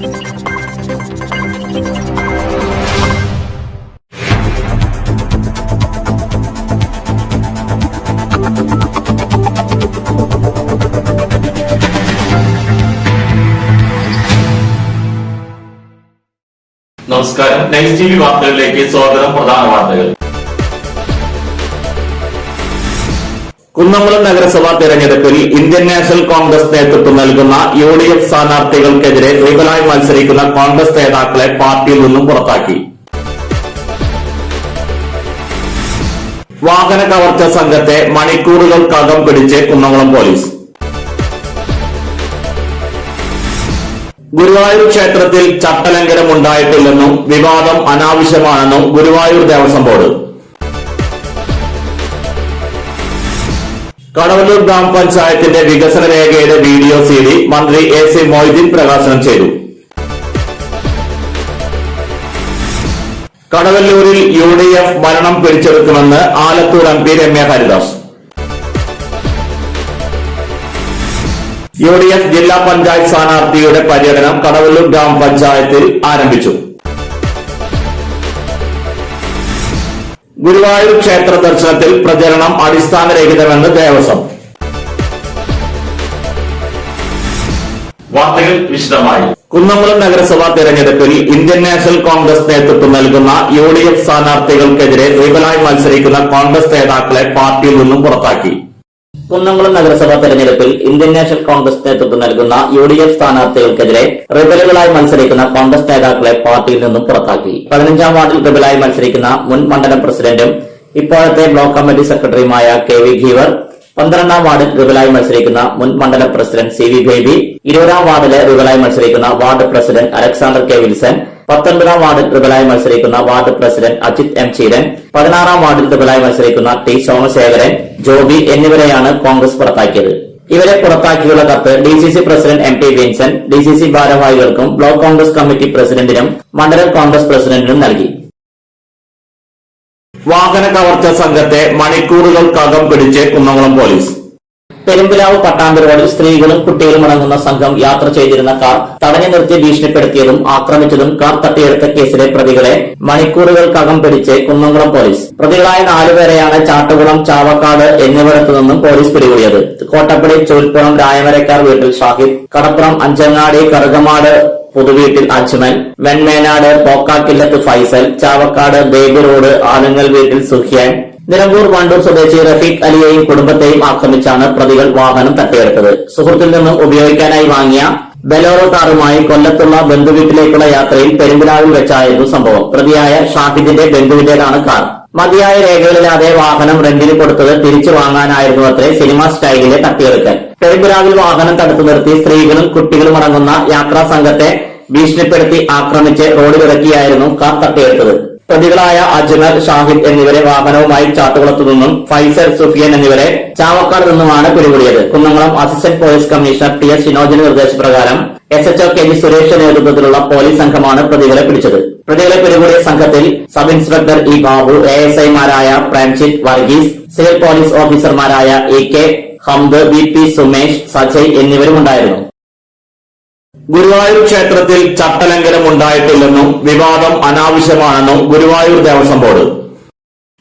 നമസ്കാരം. Nice TV വാർത്തകളിലേക്ക് സ്വാഗതം. പ്രധാന വാർത്തകൾ. കുന്നംകുളം നഗരസഭാ തെരഞ്ഞെടുപ്പിൽ ഇന്ത്യൻ നാഷണൽ കോൺഗ്രസ് നേതൃത്വം നൽകുന്ന UDF സ്ഥാനാർത്ഥികൾക്കെതിരെ റിബലായി മത്സരിക്കുന്ന കോൺഗ്രസ് നേതാക്കളെ പാർട്ടിയിൽ നിന്നും പുറത്താക്കി. വാഹന കവർച്ച സംഘത്തെ മണിക്കൂറുകൾക്കകം പിടിച്ച് കുന്നംകുളം പോലീസ്. ഗുരുവായൂർ ക്ഷേത്രത്തിൽ ചട്ടലംഘനം ഉണ്ടായിട്ടില്ലെന്നും വിവാദം അനാവശ്യമാണെന്നും ഗുരുവായൂർ ദേവസ്വം ബോർഡ്. കടവല്ലൂർ ഗ്രാമപഞ്ചായത്തിന്റെ വികസന രേഖയുടെ വീഡിയോ CD മന്ത്രി AC മൊയ്തീൻ പ്രകാശനം ചെയ്തു. കടവല്ലൂരിൽ UDF ഭരണം പിടിച്ചെടുക്കുമെന്ന് ആലത്തൂർ MP രമ്യ ഹരിദാസ്. UDF ജില്ലാ പഞ്ചായത്ത് സ്ഥാനാർത്ഥിയുടെ പര്യടനം കടവല്ലൂർ ഗ്രാമപഞ്ചായത്തിൽ ആരംഭിച്ചു. ഗുരുവായൂർ ക്ഷേത്ര ദർശനത്തിൽ പ്രചരണം അടിസ്ഥാനരഹിതമെന്ന് ദേവസ്വം. വാർത്തകൾ വിശദമായി. കുന്നംകുളം നഗരസഭാ തെരഞ്ഞെടുപ്പിൽ ഇന്ത്യൻ നാഷണൽ കോൺഗ്രസ് നേതൃത്വം നൽകുന്ന UDF സ്ഥാനാർത്ഥികൾക്കെതിരെ റിബലായി മത്സരിക്കുന്ന കോൺഗ്രസ് നേതാക്കളെ പാർട്ടിയിൽ നിന്നും പുറത്താക്കി. കുന്നംകുളം നഗരസഭാ തെരഞ്ഞെടുപ്പിൽ ഇന്ത്യൻ നാഷണൽ കോൺഗ്രസ് നേതൃത്വം നൽകുന്ന UDF സ്ഥാനാർത്ഥികൾക്കെതിരെ റിബലുകളായി മത്സരിക്കുന്ന കോൺഗ്രസ് നേതാക്കളെ പാർട്ടിയിൽ നിന്നും പുറത്താക്കി. 15ാം വാർഡിൽ റിബലായി മത്സരിക്കുന്ന മുൻ മണ്ഡലം പ്രസിഡന്റും ഇപ്പോഴത്തെ ബ്ലോക്ക് കമ്മിറ്റി സെക്രട്ടറിയുമായ KV ഖീവർ, 12ാം വാർഡിൽ റിബലായി മത്സരിക്കുന്ന മുൻ മണ്ഡലം പ്രസിഡന്റ് CV ബേബി, 20ാം വാർഡിലെ റിബലായി മത്സരിക്കുന്ന ward president Alexander K Wilson, 19ാം വാർഡിൽ റിബലായി മത്സരിക്കുന്ന ward president Ajith M Cheeran, 16ാം വാർഡിൽ റിബലായി മത്സരിക്കുന്ന T സോമശേഖരൻ, ജോബി എന്നിവരെയാണ് കോൺഗ്രസ് പുറത്താക്കിയത്. ഇവരെ പുറത്താക്കിയുള്ള കത്ത് DCC president MP Vincent, DCC ഭാരവാഹികൾക്കും ബ്ലോക്ക് കോൺഗ്രസ് കമ്മിറ്റി പ്രസിഡന്റിനും മണ്ഡലം കോൺഗ്രസ് പ്രസിഡന്റിനും നൽകി. വാഹന കവർച്ച സംഘത്തെ മണിക്കൂറുകൾക്കകം പിടിച്ച് കുന്നംകുളം പോലീസ്. പെരുമ്പിലാവ് പട്ടാമ്പി റോഡിൽ സ്ത്രീകളും കുട്ടികളും അടങ്ങുന്ന സംഘം യാത്ര ചെയ്തിരുന്ന കാർ തടഞ്ഞു നിർത്തി ഭീഷണിപ്പെടുത്തിയതും ആക്രമിച്ചതും കാർ തട്ടിയെടുത്ത കേസിലെ പ്രതികളെ മണിക്കൂറുകൾക്കകം പിടിച്ച് കുന്നംകുളം പോലീസ്. പ്രതികളായ 4 പേരെയാണ് ചാട്ടുകുളം, ചാവക്കാട് എന്നിവിടത്തു നിന്നും പോലീസ് പിടികൂടിയത്. കോട്ടപ്പടി ചൂൽപ്പുറം രായമരക്കാർ വീട്ടിൽ ഷാഹിദ്, കടപ്പുറം അഞ്ചങ്ങാടി കറുകമാട് പുതുവീട്ടിൽ അജ്മൽ, വെൺമേനാട് പോക്കാക്കില്ലത്ത് ഫൈസൽ, ചാവക്കാട് ബേബി റോഡ് ആലുങ്ങൽ വീട്ടിൽ സുഖിയാൻ, നിലമ്പൂർ വണ്ടൂർ സ്വദേശി റഫീഖ് അലിയെയും കുടുംബത്തെയും ആക്രമിച്ചാണ് പ്രതികൾ വാഹനം തട്ടിയെടുത്തത്. സുഹൃത്തിൽ നിന്നും ഉപയോഗിക്കാനായി വാങ്ങിയ ബലോറോ കാറുമായി കൊല്ലത്തുള്ള ബന്ധുവീട്ടിലേക്കുള്ള യാത്രയിൽ പെരുമ്പിലാവിൽ വെച്ചായിരുന്നു സംഭവം. പ്രതിയായ ഷാഹിദിന്റെ ബന്ധുവിന്റേതാണ് കാർ. മതിയായ രേഖകളില്ലാതെ വാഹനം റെന്റിന് കൊടുത്തത് തിരിച്ചു വാങ്ങാനായിരുന്നു അത്രേ സിനിമ സ്റ്റൈലിലെ തട്ടിയെടുക്കൽ. പെരുമ്പിലാവിൽ വാഹനം തടുത്തു നിർത്തി സ്ത്രീകളും കുട്ടികളും അടങ്ങുന്ന യാത്രാ സംഘത്തെ ഭീഷണിപ്പെടുത്തി ആക്രമിച്ച് റോഡിലിറക്കിയായിരുന്നു കാർ തട്ടിയെടുത്തത്. പ്രതികളായ അജ്മൽ, ഷാഹിദ് എന്നിവരെ വാഹനവുമായി ചാട്ടുകുളത്തു നിന്നും, ഫൈസൽ, സുഫിയൻ എന്നിവരെ ചാവക്കാട് നിന്നുമാണ് പിടികൂടിയത്. Kunnamkulam assistant police commissioner TS ഷിനോജിന്റെ നിർദ്ദേശപ്രകാരം SHO KG സുരേഷ് നേതൃത്വത്തിലുള്ള പോലീസ് സംഘമാണ് പ്രതികളെ പിടിച്ചത്. പ്രതികളെ പിടികൂടിയ സംഘത്തിൽ sub inspector E Babu, ASI മാരായ പ്രേംജിത്ത്, വർഗീസ്, സിവിൽ പോലീസ് ഓഫീസർമാരായ AK ഹംദ്, VP സുമേഷ്, സജയ് എന്നിവരുമുണ്ടായിരുന്നു. ഗുരുവായൂർ ക്ഷേത്രത്തിൽ ചട്ടലംഘനം ഉണ്ടായിട്ടില്ലെന്നും വിവാദം അനാവശ്യമാണെന്നും ഗുരുവായൂർ ദേവസ്വം ബോർഡ്.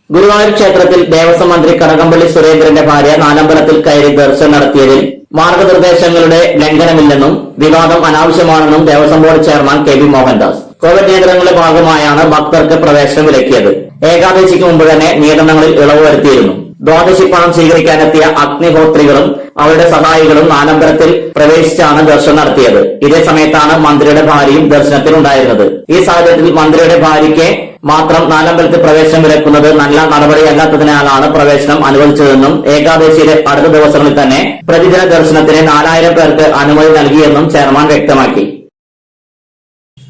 ഗുരുവായൂർ ക്ഷേത്രത്തിൽ ദേവസ്വം മന്ത്രി കടകംപള്ളി സുരേന്ദ്രന്റെ ഭാര്യ നാലമ്പലത്തിൽ കയറി ദർശനം നടത്തിയതിൽ മാർഗനിർദ്ദേശങ്ങളുടെ ലംഘനമില്ലെന്നും വിവാദം അനാവശ്യമാണെന്നും Devaswom board chairman KV Mohandas. Covid നിയന്ത്രണങ്ങളുടെ ഭാഗമായാണ് ഭക്തർക്ക് പ്രവേശനം വിലക്കിയത്. ഏകാദശിക്ക് മുമ്പ് തന്നെ നിയന്ത്രണങ്ങളിൽ ഇളവ് വരുത്തിയിരുന്നു. ദ്വാദശി പണം സ്വീകരിക്കാനെത്തിയ അഗ്നിഹോത്രികളും അവരുടെ സഹായികളും നാലമ്പലത്തിൽ പ്രവേശിച്ചാണ് ദർശനം നടത്തിയത്. ഇതേ സമയത്താണ് മന്ത്രിയുടെ ഭാര്യയും ദർശനത്തിനുണ്ടായിരുന്നത്. ഈ സാഹചര്യത്തിൽ മന്ത്രിയുടെ ഭാര്യയ്ക്ക് മാത്രം നാലമ്പലത്തിൽ പ്രവേശനം വിലക്കുന്നത് നല്ല നടപടിയല്ലാത്തതിനാലാണ് പ്രവേശനം അനുവദിച്ചതെന്നും ഏകാദശിയിലെ അടുത്ത ദിവസങ്ങളിൽ തന്നെ പ്രതിദിന ദർശനത്തിന് 4000 പേർക്ക് അനുമതി നൽകിയെന്നും ചെയർമാൻ വ്യക്തമാക്കി.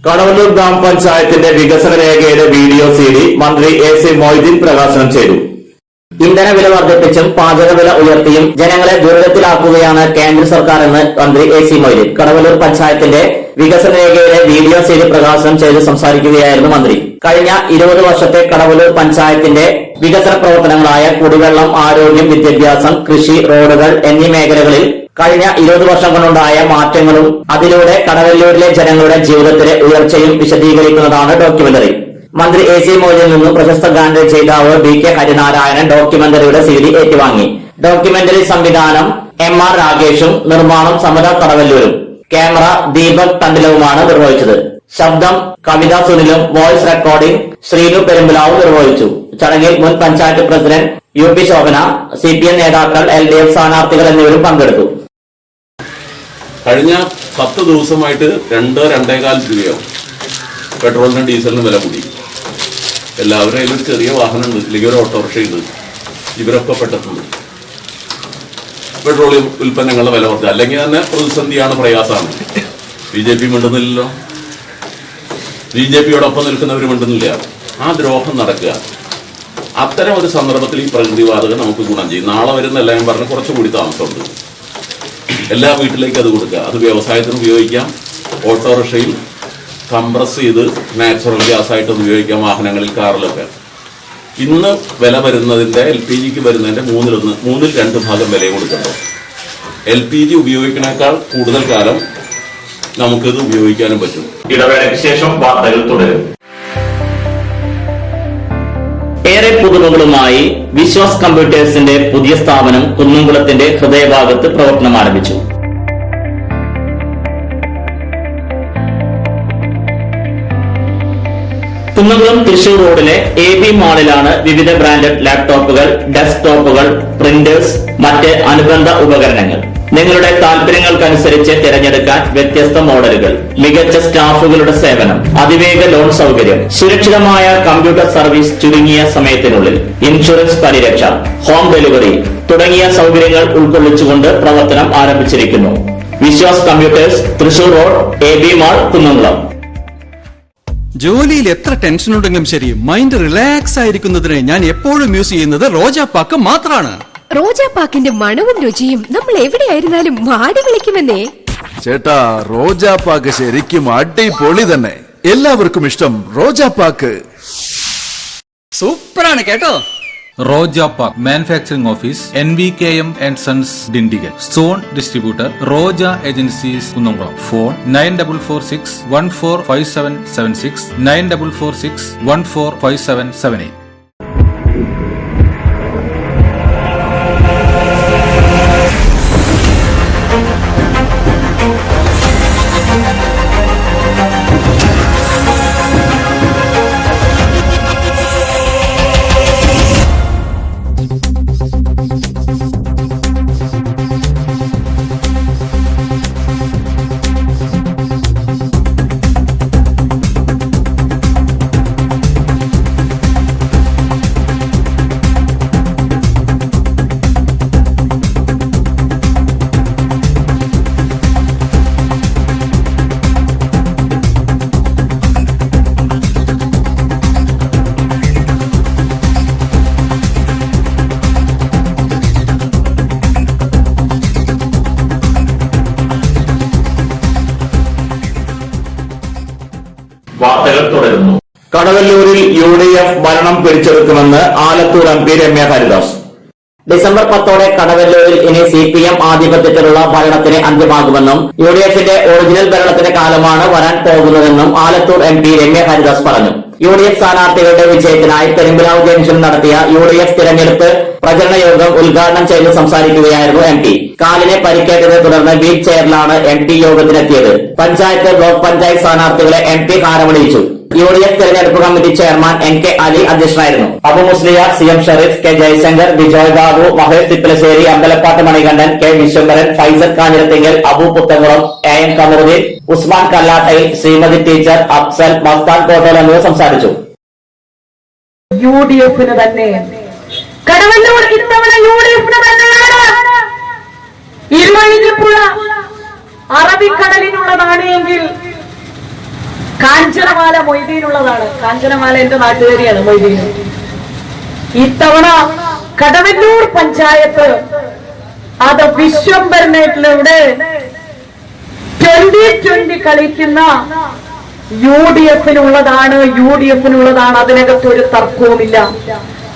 കടവല്ലൂർ ഗ്രാമപഞ്ചായത്തിന്റെ വികസന രേഖയുടെ വീഡിയോ CD മന്ത്രി AC മൊയ്തീൻ പ്രകാശനം ചെയ്തു. ഇന്ധന വില വർദ്ധിപ്പിച്ചും പാചകവില ഉയർത്തിയും ജനങ്ങളെ ദുരിതത്തിലാക്കുകയാണ് കേന്ദ്ര സർക്കാർ എന്ന് മന്ത്രി AC മൊയ്തീൻ കടവല്ലൂർ പഞ്ചായത്തിന്റെ വികസന രേഖയുടെ വീഡിയോ CD പ്രകാശനം ചെയ്ത് സംസാരിക്കുകയായിരുന്നു മന്ത്രി. കഴിഞ്ഞ 20 വർഷത്തെ കടവല്ലൂർ പഞ്ചായത്തിന്റെ വികസന പ്രവർത്തനങ്ങളായ കുടിവെള്ളം, ആരോഗ്യം, വിദ്യാഭ്യാസം, കൃഷി, റോഡുകൾ എന്നീ മേഖലകളിൽ കഴിഞ്ഞ 20 വർഷം കൊണ്ടുണ്ടായ മാറ്റങ്ങളും അതിലൂടെ കടവല്ലൂരിലെ ജനങ്ങളുടെ ജീവിതത്തിലെ ഉയർച്ചയും വിശദീകരിക്കുന്നതാണ് ഡോക്യുമെന്ററി. മന്ത്രി AC മൊയ്തീനിൽ നിന്നും പ്രശസ്ത ഗാന രചയിതാവ് BK ഹരിനാരായണൻ ഡോക്യുമെന്ററിയുടെ CD ഏറ്റുവാങ്ങി. ഡോക്യുമെന്ററി സംവിധാനം MR രാഗേഷും നിർമ്മാണം സമത കടവല്ലൂരും. ക്യാമറ ദീപക് തണ്ടിലവുമാണ് നിർവഹിച്ചത്. ശബ്ദം കവിത സുനിലും വോയിസ് റെക്കോർഡിംഗ് ശ്രീനു പെരുമ്പലാവും നിർവഹിച്ചു. ചടങ്ങിൽ മുൻ panchayat president UP Shobhana, CPM നേതാക്കൾ, LDF സ്ഥാനാർത്ഥികൾ എന്നിവരും പങ്കെടുത്തു. കഴിഞ്ഞ 10 ദിവസമായിട്ട് 2-2.25 രൂപയാവും പെട്രോളിനും ഡീസലിനും വില കൂടി. എല്ലാവരും അതിലൊരു ചെറിയ വാഹനമുണ്ട്, അല്ലെങ്കിൽ ഒരു ഓട്ടോറിക്ഷയുണ്ട്. ഇവരൊക്കെ പെട്ടിട്ടുണ്ട്. പെട്രോളിയം ഉൽപ്പന്നങ്ങളുടെ വില കുറച്ച്, അല്ലെങ്കിൽ തന്നെ പ്രതിസന്ധിയാണ്, പ്രയാസമാണ്. BJP മിണ്ടുന്നില്ലല്ലോ, BJPയോടൊപ്പം നിൽക്കുന്നവർ മിണ്ടുന്നില്ല. ആ ദ്രോഹം നടക്കുക. അത്തരം ഒരു സന്ദർഭത്തിൽ ഈ പ്രകൃതിവാതകം നമുക്ക് ഗുണം ചെയ്യും. നാളെ വരുന്ന എല്ലാം പറഞ്ഞ് കുറച്ചുകൂടി താമസമുണ്ട്. എല്ലാ വീട്ടിലേക്കും അത് കൊടുക്കുക. അത് വ്യവസായത്തിന് ഉപയോഗിക്കാം, ഓട്ടോറിക്ഷയിൽ കംപ്രസ് ചെയ്ത് നാച്ചുറൽ ഗ്യാസ് ആയിട്ട് ഉപയോഗിക്കാം, വാഹനങ്ങളിൽ, കാറിലൊക്കെ. ഇന്ന് വില വരുന്നതിന്റെ LPGക്ക് വരുന്നതിന്റെ 2 ഭാഗം വില കൊടുക്കണ്ടോ. LPG ഉപയോഗിക്കുന്നതിനേക്കാൾ കൂടുതൽ കാലം നമുക്കിത് ഉപയോഗിക്കാനും പറ്റും. ഇടവേളയ്ക്ക് ശേഷം വാർത്തകൾ തുടരും. ഏറെ പുതുമകളുമായി വിശ്വാസ് കമ്പ്യൂട്ടേഴ്സിന്റെ പുതിയ സ്ഥാപനം കുന്നംകുളത്തിന്റെ ഹൃദയഭാഗത്ത് പ്രവർത്തനം ആരംഭിച്ചു. കുന്നംകുളം തൃശൂർ റോഡിലെ AB മാളിലാണ് വിവിധ ബ്രാൻഡഡ് ലാപ്ടോപ്പുകൾ, ഡെസ്ക്ടോപ്പുകൾ, പ്രിന്റേഴ്സ്, മറ്റ് അനുബന്ധ ഉപകരണങ്ങൾ. നിങ്ങളുടെ താല്പര്യങ്ങൾക്കനുസരിച്ച് തിരഞ്ഞെടുക്കാൻ വ്യത്യസ്ത മോഡലുകൾ, മികച്ച സ്റ്റാഫുകളുടെ സേവനം, അതിവേഗ ലോൺ സൗകര്യം, സുരക്ഷിതമായ കമ്പ്യൂട്ടർ സർവീസ് ചുരുങ്ങിയ സമയത്തിനുള്ളിൽ, ഇൻഷുറൻസ് പരിരക്ഷ, ഹോം ഡെലിവറി തുടങ്ങിയ സൗകര്യങ്ങൾ ഉൾക്കൊള്ളിച്ചുകൊണ്ട് പ്രവർത്തനം ആരംഭിച്ചിരിക്കുന്നു. Vishwas computers, Thrissur road, AB mall, Kunnamkulam. ജോലിയിൽ എത്ര ടെൻഷൻ ഉണ്ടെങ്കിലും ശരി, മൈൻഡ് റിലാക്സ് ആയിരിക്കുന്നതിന് ഞാൻ എപ്പോഴും യൂസ് ചെയ്യുന്നത് റോജാപ്പാക്ക് മാത്രമാണ്. റോജാപ്പാക്കിന്റെ മണവും രുചിയും നമ്മൾ എവിടെയായിരുന്നാലും മാടി വിളിക്കുമെന്നേ. ചേട്ടാ, റോജാപ്പാക്ക് ശരിക്കും അടിപൊളി തന്നെ. എല്ലാവർക്കും ഇഷ്ടം റോജാപ്പാക്ക്. സൂപ്പറാണ് കേട്ടോ. Rojapak Manufacturing Office, NVKM and Sons, Dindigul. Zone Distributor, Roja Agencies, Kunnamkulam. Phone 9446 145776 9446 145778. വാർത്തകൾ തുടരുന്നു. കടവല്ലൂരിൽ UDF ഭരണം പിടിച്ചെടുക്കുമെന്ന് ആലത്തൂർ MP രമ്യ ഹരിദാസ്. ഡിസംബർ 10 കടവല്ലൂരിൽ ഇനി CPM ആധിപത്യത്തിലുള്ള ഭരണത്തിന് അന്ത്യമാകുമെന്നും UDFന്റെ ഒറിജിനൽ ഭരണത്തിന്റെ കാലമാണ് വരാൻ പോകുന്നതെന്നും ആലത്തൂർ MP രമ്യ ഹരിദാസ് പറഞ്ഞു. UDF സ്ഥാനാർത്ഥികളുടെ വിജയത്തിനായി പെരുമ്പിലാവ് ജംഗ്ഷനിൽ നടത്തിയ UDF തിരഞ്ഞെടുപ്പ് പ്രചരണ യോഗം ഉദ്ഘാടനം ചെയ്ത് സംസാരിക്കുകയായിരുന്നു MP. കാലിനെ പരിക്കേറ്റതിനെ തുടർന്ന് വീൽ ചെയറിലാണ് MP യോഗത്തിനെത്തിയത്. പഞ്ചായത്ത്, ബ്ലോക്ക് പഞ്ചായത്ത് സ്ഥാനാർത്ഥികളെ MP ഹാരമണിയിച്ചു. UDF തെരഞ്ഞെടുപ്പ് കമ്മിറ്റി ചെയർമാൻ NK അലി അധ്യക്ഷനായിരുന്നു. Abu Musliyar, CM Shareef, K Jayashankar, Bijoy Babu, Mahesh Thippalassery, Ambalappattu Manikandan, K Vishwambharan, Faisal Kanjirathinkal, Abu Puthankulam, AM Kamaruddeen, Usman Kallattayil, Sreemathi teacher, Afsal, Masthan Kottol എന്നിവർ സംസാരിച്ചു. UDFന് തന്നെ കടവല്ലൂർ ഇത്തവണ UDFന് തന്നെയാണ്. ഇരുവഴിഞ്ഞപ്പുഴ അറബിക്കടലിനുള്ളതാണ് എങ്കിൽ കാഞ്ചനമാല മൊയ്തീനുള്ളതാണ്. കാഞ്ചനമാല എന്റെ നാട്ടുകാരിയാണ് മൊയ്തീൻ. ഇത്തവണ കടവല്ലൂർ പഞ്ചായത്ത് അത് വിശ്വംഭരനായിട്ടിലൂടെ 2020 കളിക്കുന്ന UDFനുള്ളതാണ്. അതിനകത്ത് ഒരു തർക്കവുമില്ല.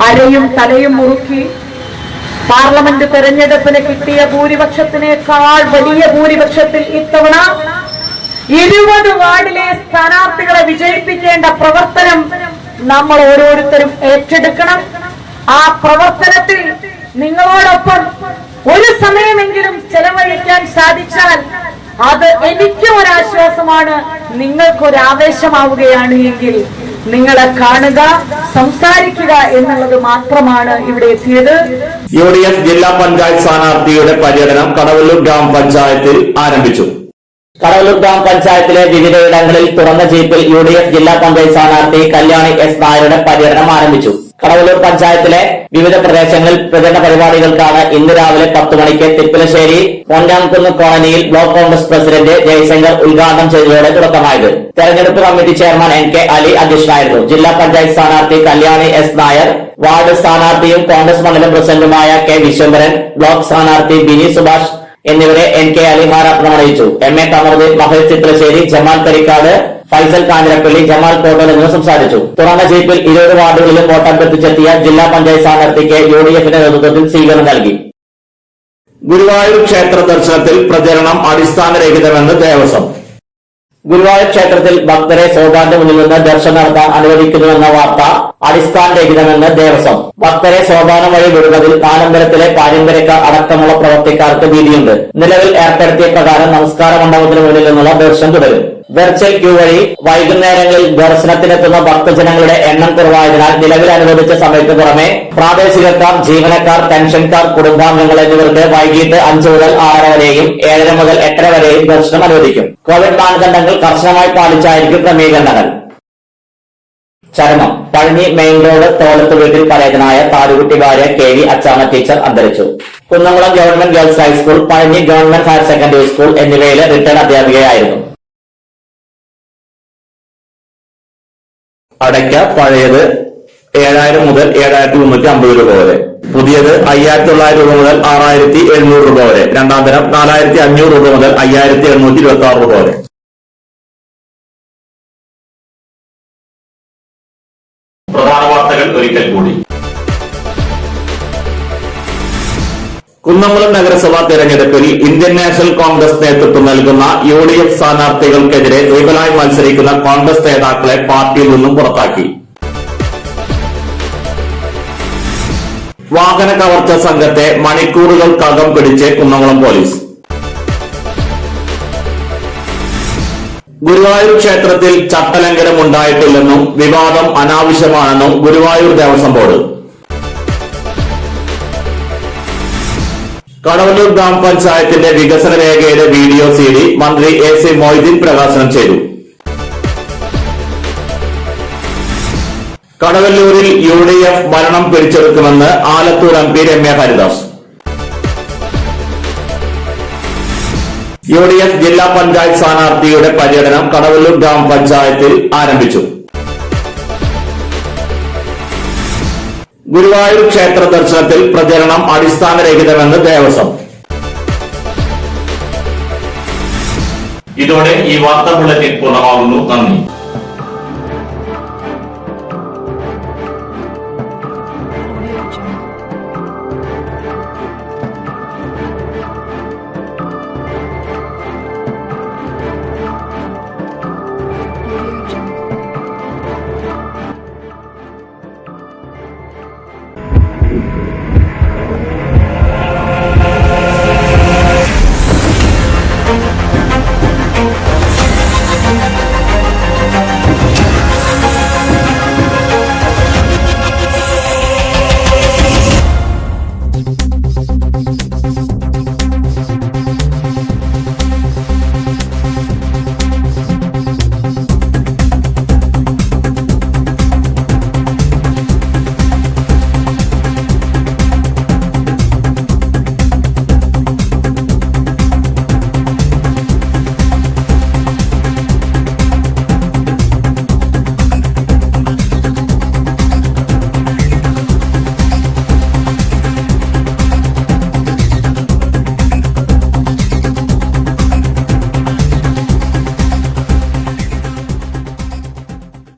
അരയും തലയും മുറുക്കി പാർലമെന്റ് തെരഞ്ഞെടുപ്പിന് കിട്ടിയ ഭൂരിപക്ഷത്തിനേക്കാൾ വലിയ ഭൂരിപക്ഷത്തിൽ ഇത്തവണ 20 വാർഡിലെ സ്ഥാനാർത്ഥികളെ വിജയിപ്പിക്കേണ്ട പ്രവർത്തനം നമ്മൾ ഓരോരുത്തരും ഏറ്റെടുക്കണം. ആ പ്രവർത്തനത്തിൽ നിങ്ങളോടൊപ്പം ഒരു സമയമെങ്കിലും ചെലവഴിക്കാൻ സാധിച്ചാൽ അത് എനിക്കും ഒരാശ്വാസമാണ്, നിങ്ങൾക്കൊരാവേശമാവുകയാണ് എങ്കിൽ നിങ്ങളെ കാണുക, സംസാരിക്കുക എന്നുള്ളത് മാത്രമാണ് ഇവിടെ എത്തിയത്. UDF ജില്ലാ പഞ്ചായത്ത് സ്ഥാനാർത്ഥിയുടെ പര്യടനം കടവല്ലൂർ ഗ്രാമപഞ്ചായത്തിൽ ആരംഭിച്ചു. കടവല്ലൂർ ഗ്രാമപഞ്ചായത്തിലെ വിവിധയിടങ്ങളിൽ തുറന്ന ജീപ്പിൽ UDF ജില്ലാ പഞ്ചായത്ത് സ്ഥാനാർത്ഥി കല്യാണി എസ് നായരുടെ പര്യടനം ആരംഭിച്ചു. കടവല്ലൂർ പഞ്ചായത്തിലെ വിവിധ പ്രദേശങ്ങളിൽ പ്രചരണ പരിപാടികൾക്കാണ് ഇന്ന് രാവിലെ 10 മണിക്ക് തിപ്പലശ്ശേരി പൊന്നാംകുന്ന് കോളനിയിൽ ബ്ലോക്ക് കോൺഗ്രസ് പ്രസിഡന്റ് ജയശങ്കർ ഉദ്ഘാടനം ചെയ്തതോടെ തുടക്കമായത്. തെരഞ്ഞെടുപ്പ് കമ്മിറ്റി ചെയർമാൻ NK അലി അധ്യക്ഷനായിരുന്നു. ജില്ലാ പഞ്ചായത്ത് സ്ഥാനാർത്ഥി കല്യാണി എസ് നായർ, വാർഡ് സ്ഥാനാർത്ഥിയും കോൺഗ്രസ് മണ്ഡലം പ്രസിഡന്റുമായ K വിശ്വംഭരൻ, ബ്ലോക്ക് സ്ഥാനാർത്ഥി ബിനി സുഭാഷ് എന്നിവരെ NK അലി ഹാരാർപ്പണം അറിയിച്ചു. MA കമറുദ്ദീൻ, മഹേഷ് ചിത്രശ്ശേരി, ജമാൽ കരിക്കാട്, ഫൈസൽ കാഞ്ഞിരപ്പള്ളി, ജമാൽ കോട്ടൂർ എന്നിവർ സംസാരിച്ചു. തുറന്ന ജീപ്പിൽ 20 വാർഡുകളിലും വോട്ടഭ്യർത്ഥിച്ചെത്തിയ ജില്ലാ പഞ്ചായത്ത് സ്ഥാനാർത്ഥിക്ക് UDFന്റെ നേതൃത്വത്തിൽ സ്വീകരണം നൽകി. ഗുരുവായൂർ ക്ഷേത്ര ദർശനത്തിൽ പ്രചരണം അടിസ്ഥാനരഹിതമെന്ന് ദേവസ്വം. ഗുരുവായൂർ ക്ഷേത്രത്തിൽ ഭക്തരെ സോപാന്റെ മുന്നിൽ നിന്ന് ദർശനം നടത്താൻ അനുവദിക്കുന്നുവെന്ന വാർത്ത അടിസ്ഥാനരഹിതമെന്ന് ദേവസ്വം. ഭക്തരെ സോപാനം വഴി വിടുന്നതിൽ നാലമ്പലത്തിലെ പാരമ്പര്യക്കാർ അടക്കമുള്ള പ്രവർത്തിക്കാർക്ക് ഭീതിയുണ്ട്. നിലവിൽ ഏർപ്പെടുത്തിയ പ്രകാരം നമസ്കാര മണ്ഡപത്തിന് മുന്നിൽ നിന്നുള്ള ദർശനം തുടരും. വെർച്വൽ ക്യൂ വഴി വൈകുന്നേരങ്ങളിൽ ദർശനത്തിനെത്തുന്ന ഭക്തജനങ്ങളുടെ എണ്ണം കുറവായതിനാൽ നിലവിൽ അനുവദിച്ച സമയത്ത് പുറമെ പ്രാദേശികക്കാർ, ജീവനക്കാർ, പെൻഷൻകാർ, കുടുംബാംഗങ്ങൾ എന്നിവർക്ക് വൈകിട്ട് 5 മുതൽ 6 വരെയും 7 മുതൽ 8 വരെയും ദർശനം അനുവദിക്കും. കോവിഡ് മാനദണ്ഡങ്ങൾ കർശനമായി പാലിച്ചായിരിക്കും ക്രമീകരണങ്ങൾ. ചരമം. പഴഞ്ഞി മെയിൻ റോഡ് തോളത്ത് വീട്ടിൽ പരേതനായ താരുകുട്ടി ഭാര്യ KV അച്ചാമ്മ ടീച്ചർ അന്തരിച്ചു. Kunnamkulam government girls high school, Pazhanji government higher secondary school എന്നിവയിലെ റിട്ടയർഡ് അധ്യാപികയായിരുന്നു. അടയ്ക്ക പഴയത് 7000 മുതൽ 7350 രൂപ വരെ, പുതിയത് 5900 രൂപ മുതൽ 6700 രൂപ വരെ, രണ്ടാം തരം 4500 രൂപ മുതൽ 5826 രൂപ വരെ. പ്രധാന വാർത്തകൾ ഒരിക്കൽ കൂടി. കുന്നംകുളം നഗരസഭാ തെരഞ്ഞെടുപ്പിൽ ഇന്ത്യൻ നാഷണൽ കോൺഗ്രസ് നേതൃത്വം നൽകുന്ന UDF സ്ഥാനാർത്ഥികൾക്കെതിരെ റിബലായി മത്സരിക്കുന്ന കോൺഗ്രസ് നേതാക്കളെ പാർട്ടിയിൽ നിന്നും പുറത്താക്കി. വാഹന കവർച്ച സംഘത്തെ മണിക്കൂറുകൾക്കകം പിടിച്ച് കുന്നംകുളം പോലീസ്. ഗുരുവായൂർ ക്ഷേത്രത്തിൽ ചട്ടലംഘനം ഉണ്ടായിട്ടില്ലെന്നും വിവാദം അനാവശ്യമാണെന്നും ഗുരുവായൂർ ദേവസ്വം ബോർഡ്. കടവല്ലൂർ ഗ്രാമപഞ്ചായത്തിന്റെ വികസന രേഖയുടെ വീഡിയോ CD മന്ത്രി AC മൊയ്തീൻ പ്രകാശനം ചെയ്തു. കടവല്ലൂരിൽ UDF ഭരണം പിടിച്ചെടുക്കുമെന്ന് ആലത്തൂർ MP രമ്യ ഹരിദാസ്. UDF ജില്ലാ പഞ്ചായത്ത് സ്ഥാനാർത്ഥിയുടെ പര്യടനം കടവല്ലൂർ ഗ്രാമപഞ്ചായത്തിൽ ആരംഭിച്ചു. ഗുരുവായൂർ ക്ഷേത്ര ദർശനത്തിൽ പ്രചരണം അടിസ്ഥാനരഹിതമെന്ന് ദേവസ്വം. ഇതോടെ ഈ വാർത്താ ബുള്ളറ്റിൻ പൂർണ്ണമാകുന്നു. നന്ദി.